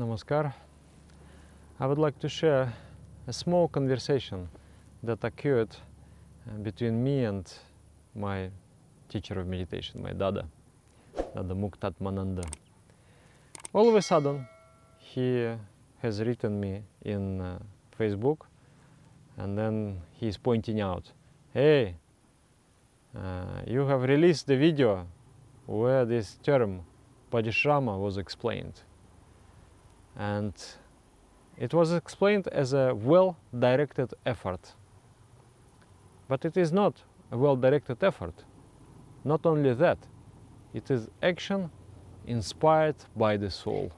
Namaskar. I would like to share a small conversation that occurred between me and my teacher of meditation, my Dada Muktatmananda. All of a sudden, he has written me in Facebook, and then he's pointing out, hey, you have released the video where this term Padishrama was explained. And it was explained as a well-directed effort. But it is not a well-directed effort. Not only that, it is action inspired by the soul.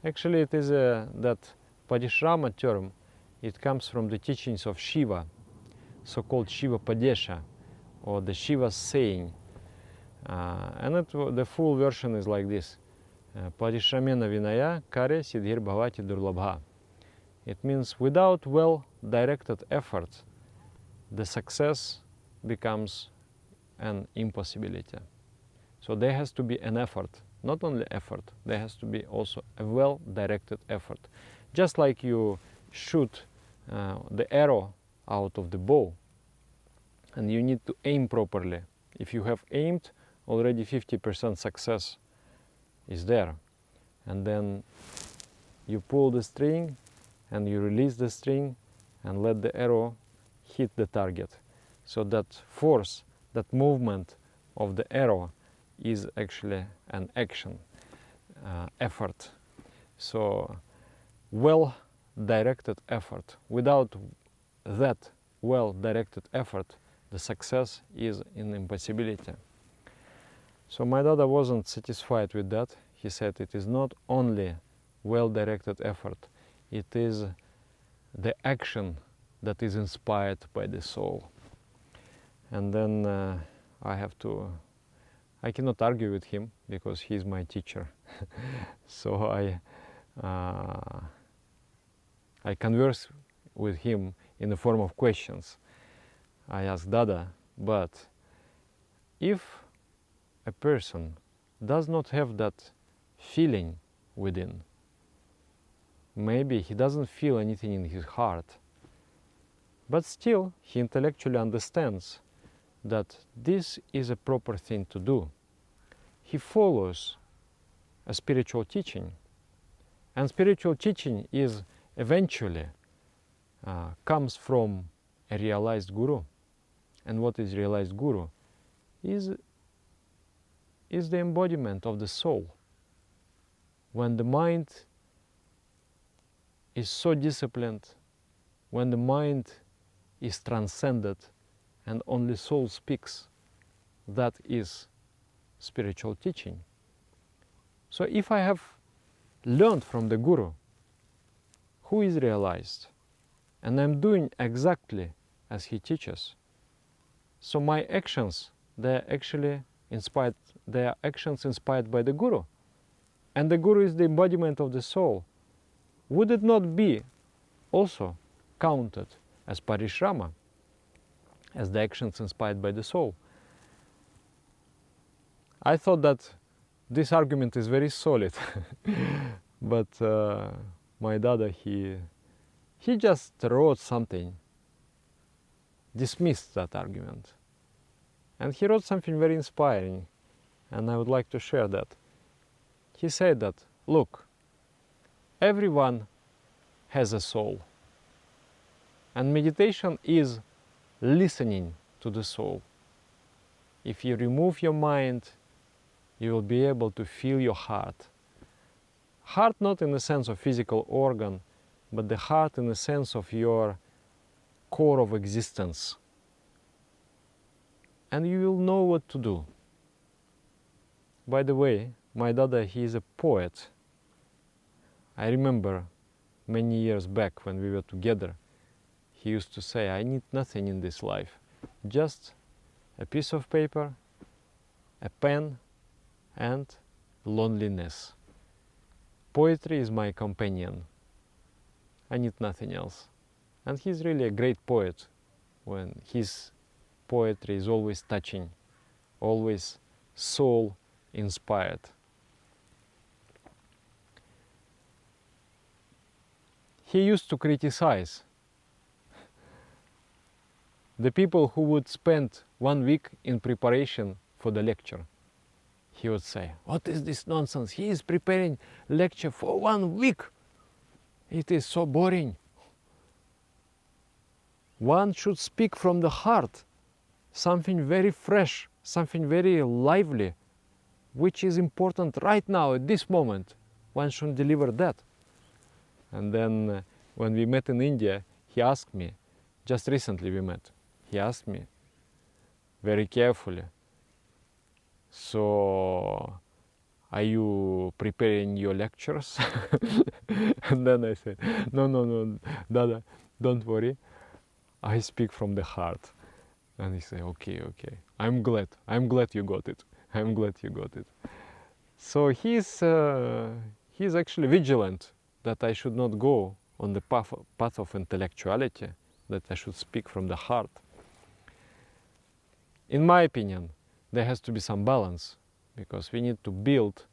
Actually, it is that Padishrama term, it comes from the teachings of Shiva, so-called Shiva Padesha, or the Shiva's saying. The full version is like this. Padishramena vinaya kare siddhir bhavati durlabha. It means without well-directed effort, the success becomes an impossibility. So there has to be an effort, not only effort, there has to be also a well-directed effort. Just like you shoot the arrow out of the bow, and you need to aim properly. If you have aimed, already 50% success is there. And then you pull the string and you release the string and let the arrow hit the target. So that force, that movement of the arrow is actually an action, effort. So well-directed effort. Without that well-directed effort, the success is an impossibility. So my Dada wasn't satisfied with that. He said it is not only well-directed effort, it is the action that is inspired by the soul. And then I cannot argue with him because he's my teacher. So I converse with him in the form of questions. I ask Dada, but if a person does not have that feeling within, maybe he doesn't feel anything in his heart, but still he intellectually understands that this is a proper thing to do. He follows a spiritual teaching, and spiritual teaching is eventually comes from a realized guru. And what is realized guru? Is the embodiment of the soul. When the mind is so disciplined, when the mind is transcended and only soul speaks, that is spiritual teaching. So if I have learned from the guru who is realized, and I'm doing exactly as he teaches, so my actions, they're actually inspired, they are actions inspired by the guru. And the guru is the embodiment of the soul. Would it not be also counted as parishrama, as the actions inspired by the soul? I thought that this argument is very solid, but my Dada, he just wrote something, dismissed that argument. And he wrote something very inspiring, and I would like to share that. He said that, look, everyone has a soul, and meditation is listening to the soul. If you remove your mind, you will be able to feel your heart. Heart not in the sense of physical organ, but the heart in the sense of your core of existence. And you will know what to do. By the way, my Dada, he is a poet. I remember many years back when we were together, he used to say, I need nothing in this life, just a piece of paper, a pen, and loneliness. Poetry is my companion. I need nothing else. And he's really a great poet when his poetry is always touching, always soul inspired. he used to criticize the people who would spend 1 week in preparation for the lecture. He would say, "What is this nonsense? He is preparing lecture for 1 week. It is so boring. One should speak from the heart, something very fresh, something very lively, which is important right now at this moment. One should deliver that." And then when we met in India, he asked me, just recently we met, he asked me very carefully, "So, are you preparing your lectures?" And then I said, no, Dada, don't worry. I speak from the heart." And he said, okay, I'm glad you got it. I'm glad you got it. So he's actually vigilant that I should not go on the path of intellectuality, that I should speak from the heart. In my opinion, there has to be some balance, because we need to build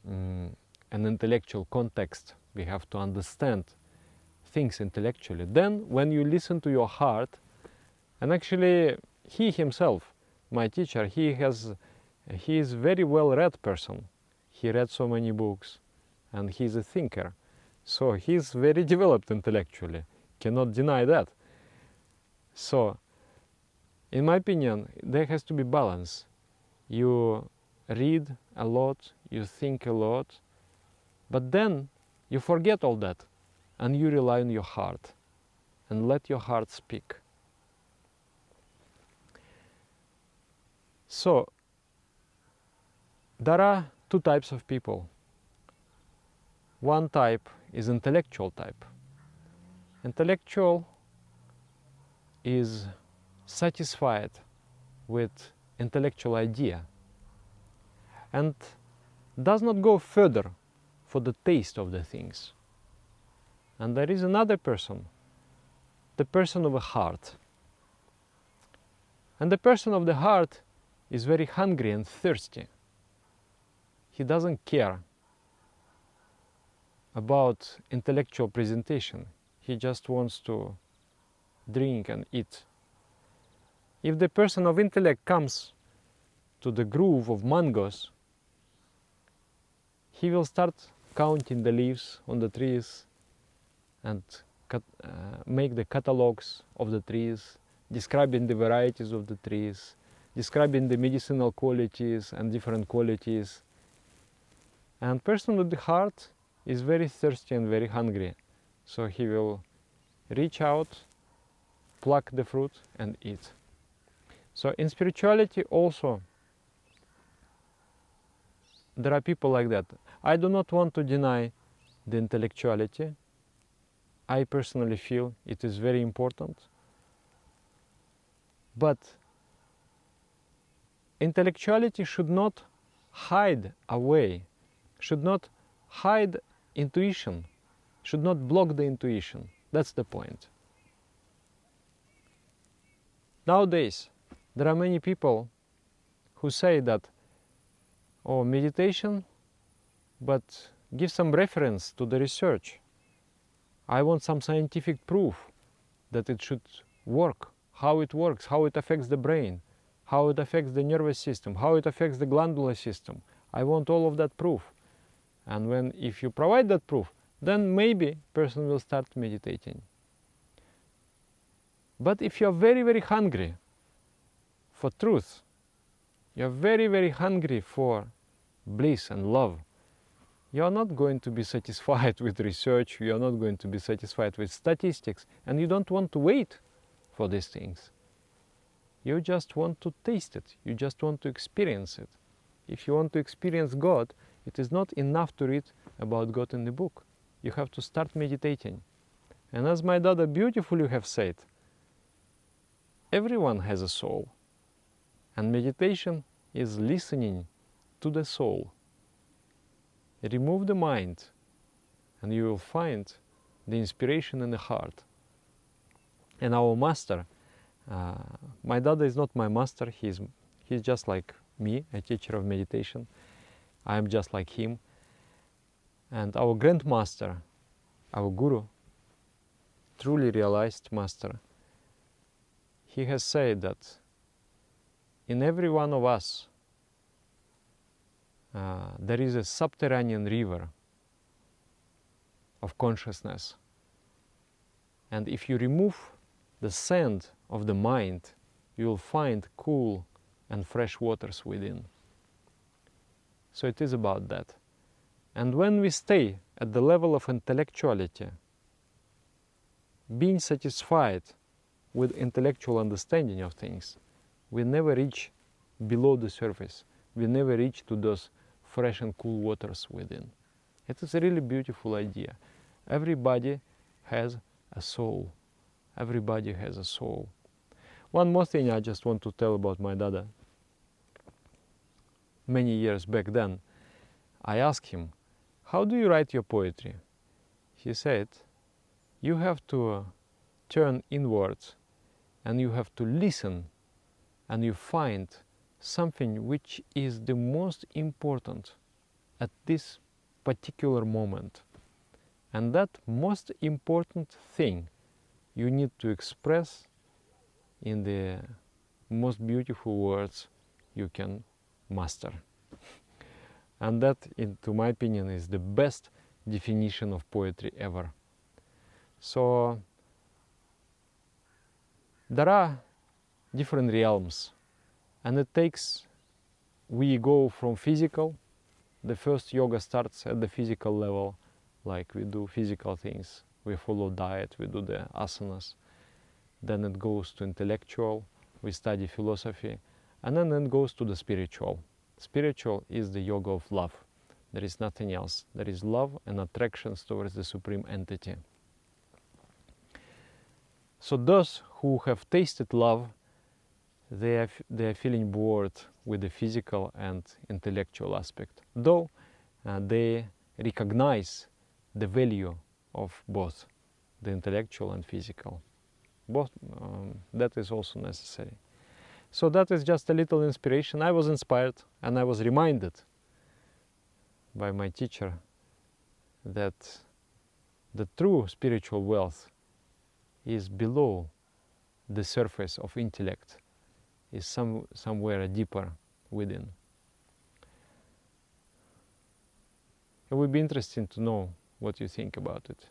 an intellectual context. We have to understand things intellectually. Then when you listen to your heart, and actually he himself, my teacher, he is very well read person. He read so many books, and he's a thinker. So he's very developed intellectually, cannot deny that. So in my opinion, there has to be balance. You read a lot, you think a lot, but then you forget all that and you rely on your heart and let your heart speak. So there are two types of people. One type is intellectual type. Intellectual is satisfied with intellectual idea and does not go further for the taste of the things. And there is another person, the person of the heart. And the person of the heart is very hungry and thirsty. He doesn't care about intellectual presentation. He just wants to drink and eat. If the person of intellect comes to the grove of mangoes, he will start counting the leaves on the trees and make the catalogs of the trees, describing the varieties of the trees, describing the medicinal qualities and different qualities. And person with the heart is very thirsty and very hungry, so he will reach out, pluck the fruit and eat. So in spirituality also there are people like that. I do not want to deny the intellectuality. I personally feel it is very important. But intellectuality should not hide away, should not hide intuition, should not block the intuition. That's the point. Nowadays, there are many people who say that, oh, meditation, but give some reference to the research. I want some scientific proof that it should work, how it works, how it affects the brain, how it affects the nervous system, how it affects the glandular system. I want all of that proof. And if you provide that proof, then maybe person will start meditating. But if you're very, very hungry for truth, you're very, very hungry for bliss and love, you're not going to be satisfied with research, you're not going to be satisfied with statistics, and you don't want to wait for these things. You just want to taste it, you just want to experience it. If you want to experience God, it is not enough to read about God in the book. You have to start meditating. And as my Dada beautifully have said, everyone has a soul. And meditation is listening to the soul. Remove the mind and you will find the inspiration in the heart. And our master, my Dada is not my master, he's just like me, a teacher of meditation. I am just like him. And our grandmaster, our guru, truly realized master, he has said that in every one of us there is a subterranean river of consciousness. And if you remove the sand of the mind, you will find cool and fresh waters within. So it is about that. And when we stay at the level of intellectuality, being satisfied with intellectual understanding of things, we never reach below the surface. We never reach to those fresh and cool waters within. It is a really beautiful idea. Everybody has a soul. Everybody has a soul. One more thing I just want to tell about my dada. Many years back then, I asked him, how do you write your poetry? He said, you have to turn inwards and you have to listen and you find something which is the most important at this particular moment. And that most important thing you need to express in the most beautiful words you can master. And that, to my opinion, is the best definition of poetry ever. So there are different realms, and it takes, we go from physical, the first yoga starts at the physical level, like we do physical things, we follow diet, we do the asanas, then it goes to intellectual, we study philosophy, and then it goes to the spiritual. Spiritual is the yoga of love. There is nothing else. There is love and attractions towards the supreme entity. So those who have tasted love, they are feeling bored with the physical and intellectual aspect, though they recognize the value of both, the intellectual and physical. Both, that is also necessary. So that is just a little inspiration. I was inspired and I was reminded by my teacher that the true spiritual wealth is below the surface of intellect, is somewhere deeper within. It would be interesting to know what you think about it.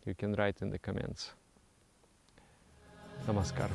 You can write in the comments. Namaskar.